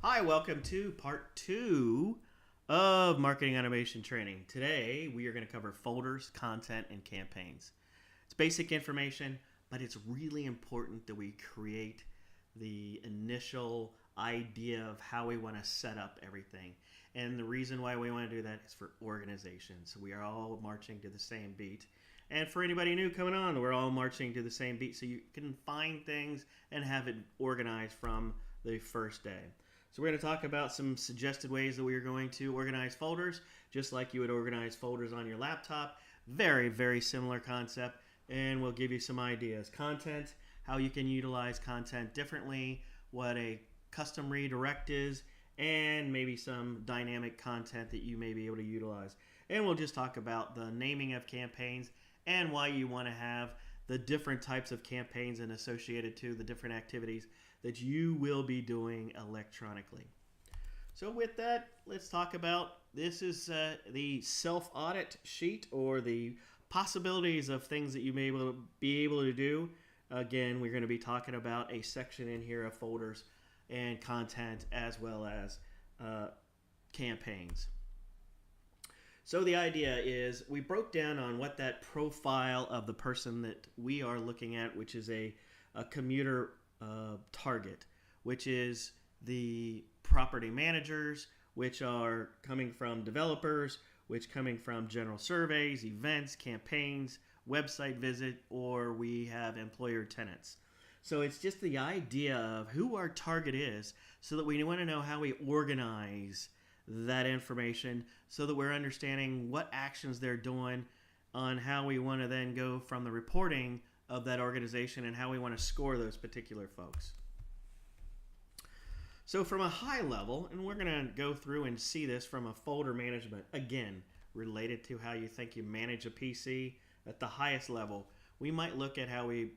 Hi, welcome to part 2 of marketing automation training. Today we are going to cover folders, content, and campaigns. It's basic information, but it's really important that we create the initial idea of how we want to set up everything. And the reason why we want to do that is for organization. So we are all marching to the same beat. And for anybody new coming on, we're all marching to the same beat so you can find things and have it organized from the first day. So we're going to talk about some suggested ways that we are going to organize folders, just like you would organize folders on your laptop. Very, very similar concept, and we'll give you some ideas. Content, how you can utilize content differently, what a custom redirect is, and maybe some dynamic content that you may be able to utilize. And we'll just talk about the naming of campaigns and why you want to have the different types of campaigns and associated to the different activities that you will be doing electronically. So with that, let's talk about, this is the self-audit sheet, or the possibilities of things that you may be able to do. Again, we're going to be talking about a section in here of folders and content, as well as campaigns. So the idea is we broke down on what that profile of the person that we are looking at, which is a commuter target, which is the property managers, which are coming from developers, which coming from general surveys, events, campaigns, website visit, or we have employer tenants. So it's just the idea of who our target is, so that we want to know how we organize that information, so that we're understanding what actions they're doing, on how we want to then go from the reporting of that organization and how we want to score those particular folks. So from a high level, and we're going to go through and see this from a folder management, again, related to how you think you manage a PC at the highest level, we might look at how we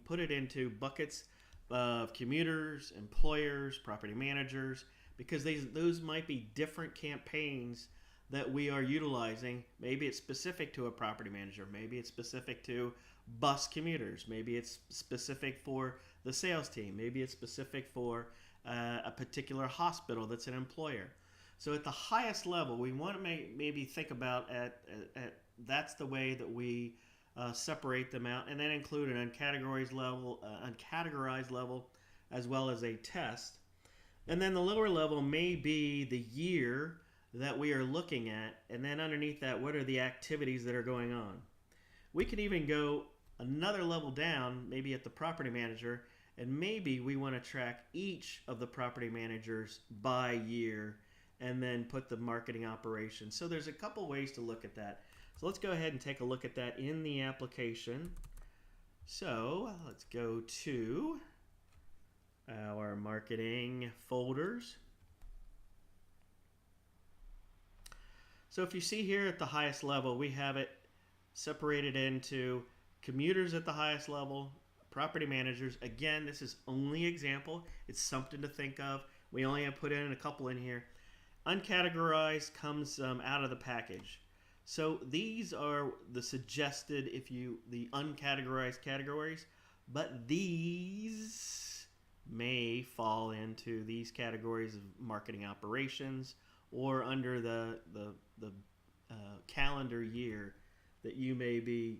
put it into buckets of commuters, employers, property managers, because those might be different campaigns that we are utilizing. Maybe it's specific to a property manager, maybe it's specific to bus commuters, maybe it's specific for the sales team, maybe it's specific for a particular hospital that's an employer. So at the highest level, we want to maybe think about at that's the way that we separate them out, and then include an uncategorized level, as well as a test. And then the lower level may be the year that we are looking at, and then underneath that, what are the activities that are going on. We could even go another level down, maybe at the property manager, and maybe we want to track each of the property managers by year, and then put the marketing operation. So there's a couple ways to look at that. So let's go ahead and take a look at that in the application. So let's go to our marketing folders. So if you see here at the highest level, we have it separated into commuters at the highest level, property managers. Again, this is only example. It's something to think of. We only have put in a couple in here. Uncategorized comes out of the package. So these are the suggested, the uncategorized categories, but these may fall into these categories of marketing operations, or under the calendar year that you may be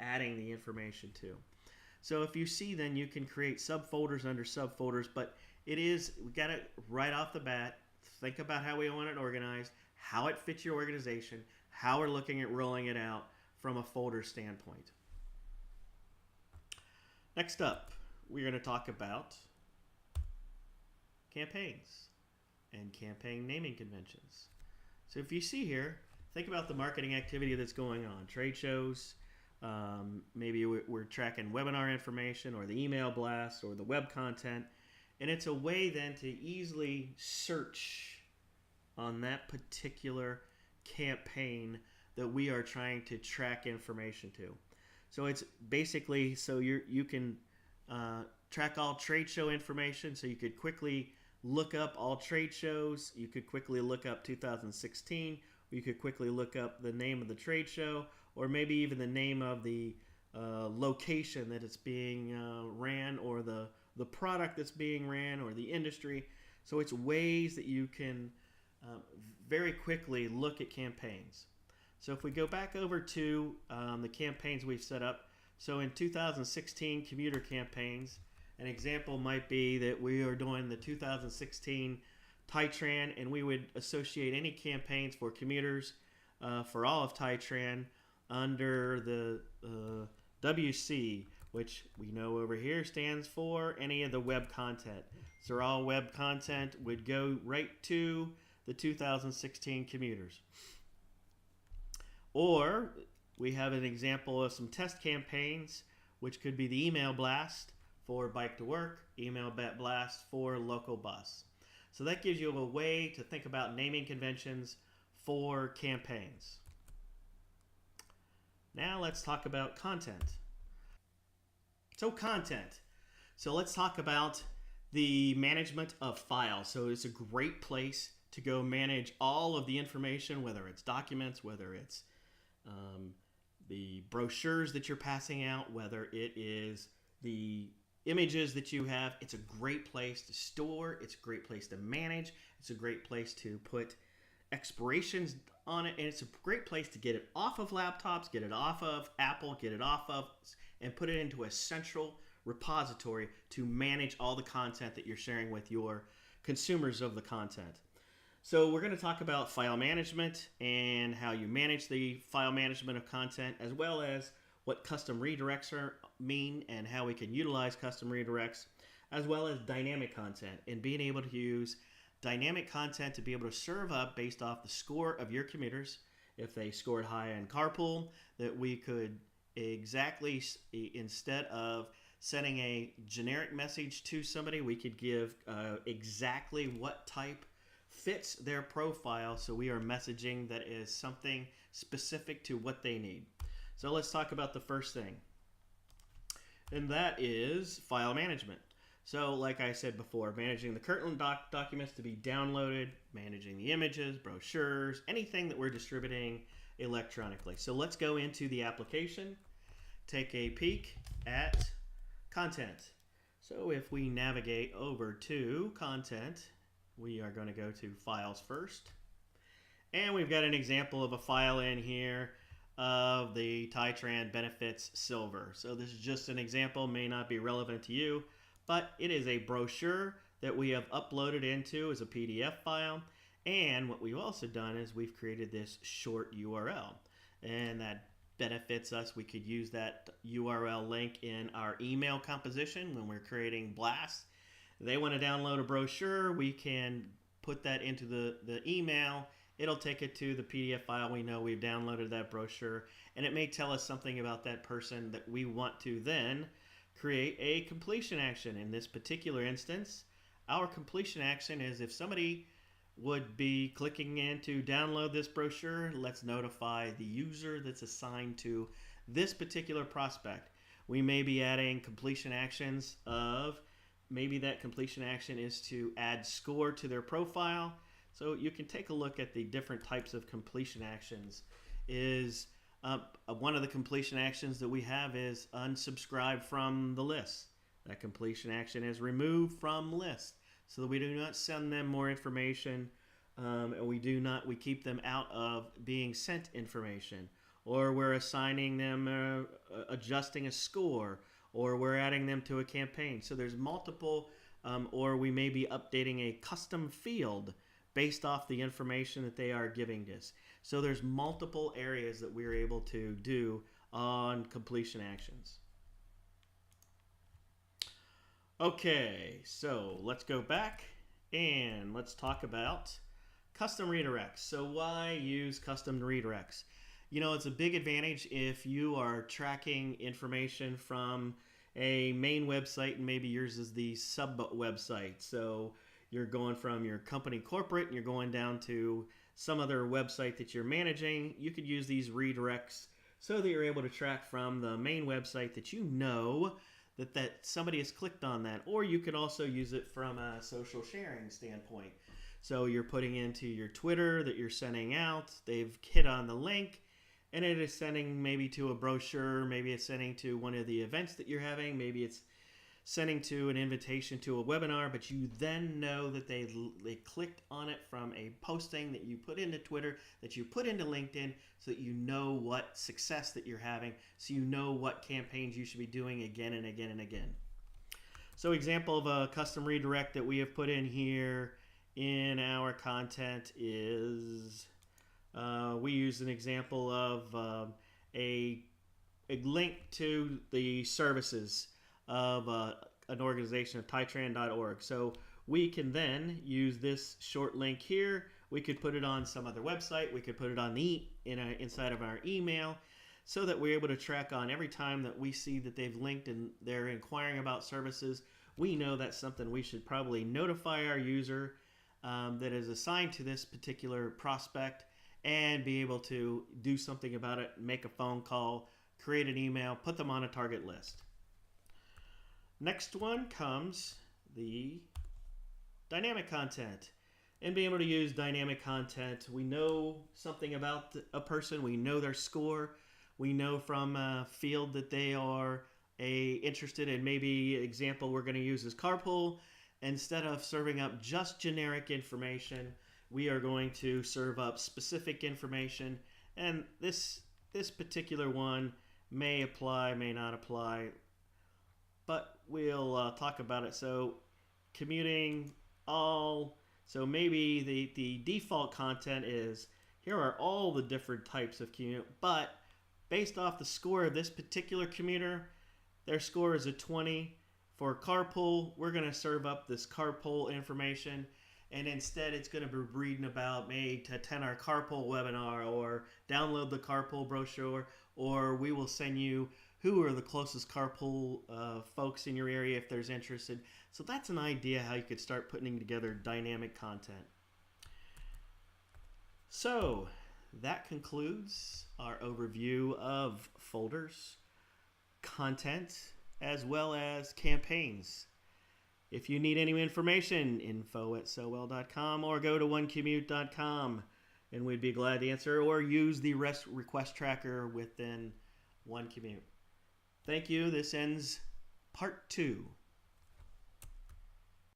adding the information to. So if you see, then you can create subfolders under subfolders, but we got it right off the bat. Think about how we want it organized, how it fits your organization, how we're looking at rolling it out from a folder standpoint. Next up, we're going to talk about campaigns and campaign naming conventions. So if you see here, think about the marketing activity that's going on. Trade shows, maybe we're tracking webinar information, or the email blast, or the web content. And it's a way then to easily search on that particular campaign that we are trying to track information to. So it's basically, so you can track all trade show information, so you could quickly look up all trade shows. You could quickly look up 2016. You could quickly look up the name of the trade show, or maybe even the name of the location that it's being ran, or the product that's being ran, or the industry. So it's ways that you can very quickly look at campaigns. So if we go back over to the campaigns we've set up, so in 2016 commuter campaigns, an example might be that we are doing the 2016 Titran, and we would associate any campaigns for commuters for all of Titran under the WC, which we know over here stands for any of the web content. So all web content would go right to the 2016 commuters. Or we have an example of some test campaigns, which could be the email blast for bike to work, email blast for local bus. So that gives you a way to think about naming conventions for campaigns. Now let's talk about content. So content. So let's talk about the management of files. So it's a great place to go manage all of the information, whether it's documents, whether it's the brochures that you're passing out, whether it is the images that you have. It's a great place to store. It's a great place to manage. It's a great place to put expirations on it. And it's a great place to get it off of laptops, get it off of Apple, get it off of, and put it into a central repository to manage all the content that you're sharing with your consumers of the content. So we're going to talk about file management and how you manage the file management of content, as well as what custom redirects mean and how we can utilize custom redirects, as well as dynamic content and being able to use dynamic content to be able to serve up based off the score of your commuters. If they scored high in carpool, that we could exactly, instead of sending a generic message to somebody, we could give exactly what type fits their profile, so we are messaging that is something specific to what they need. So let's talk about the first thing, and that is file management. So like I said before, managing the current documents to be downloaded, managing the images, brochures, anything that we're distributing electronically. So let's go into the application, take a peek at content. So if we navigate over to content, we are going to go to files first. And we've got an example of a file in here of the Titran Benefits Silver. So this is just an example, may not be relevant to you, but it is a brochure that we have uploaded into as a PDF file. And what we've also done is we've created this short URL, and that benefits us. We could use that URL link in our email composition when we're creating blasts. They want to download a brochure, we can put that into the email. It'll take it to the PDF file. We know we've downloaded that brochure, and it may tell us something about that person that we want to then create a completion action. In this particular instance, our completion action is if somebody would be clicking in to download this brochure, let's notify the user that's assigned to this particular prospect. We may be adding completion actions of, maybe that completion action is to add score to their profile. So you can take a look at the different types of completion actions. One of the completion actions that we have is unsubscribe from the list. That completion action is remove from list, so that we do not send them more information, and we keep them out of being sent information. Or we're assigning them, adjusting a score, or we're adding them to a campaign. So there's multiple, or we may be updating a custom field based off the information that they are giving us. So there's multiple areas that we're able to do on completion actions. Okay, so let's go back and let's talk about custom redirects. So why use custom redirects? You know, it's a big advantage if you are tracking information from a main website and maybe yours is the sub website. So you're going from your company corporate and you're going down to some other website that you're managing. You could use these redirects so that you're able to track from the main website that you know that somebody has clicked on that. Or you could also use it from a social sharing standpoint. So you're putting into your Twitter that you're sending out, they've hit on the link, and it is sending maybe to a brochure, maybe it's sending to one of the events that you're having, maybe it's sending to an invitation to a webinar, but you then know that they clicked on it from a posting that you put into Twitter, that you put into LinkedIn, so that you know what success that you're having, so you know what campaigns you should be doing again and again and again. So example of a custom redirect that we have put in here in our content is we use an example of a link to the services of an organization of Tytran.org. So we can then use this short link here. We could put it on some other website. We could put it on inside of our email, so that we're able to track on every time that we see that they've linked and they're inquiring about services. We know that's something we should probably notify our user that is assigned to this particular prospect, and be able to do something about it, make a phone call, create an email, put them on a target list. Next one comes the dynamic content. And being able to use dynamic content, we know something about a person, we know their score, we know from a field that they are interested in. Maybe example we're going to use is carpool. Instead of serving up just generic information, we are going to serve up specific information, and this particular one may apply, may not apply, but we'll talk about it. So commuting all, so maybe the default content is, here are all the different types of commute, but based off the score of this particular commuter, their score is a 20. For carpool, we're going to serve up this carpool information, and instead it's going to be reading about maybe to attend our carpool webinar, or download the carpool brochure, or we will send you who are the closest carpool folks in your area if there's interested. So that's an idea how you could start putting together dynamic content. So that concludes our overview of folders, content, as well as campaigns. If you need any information, info@sowell.com, or go to OneCommute.com, and we'd be glad to answer, or use the request tracker within OneCommute. Thank you. This ends part 2.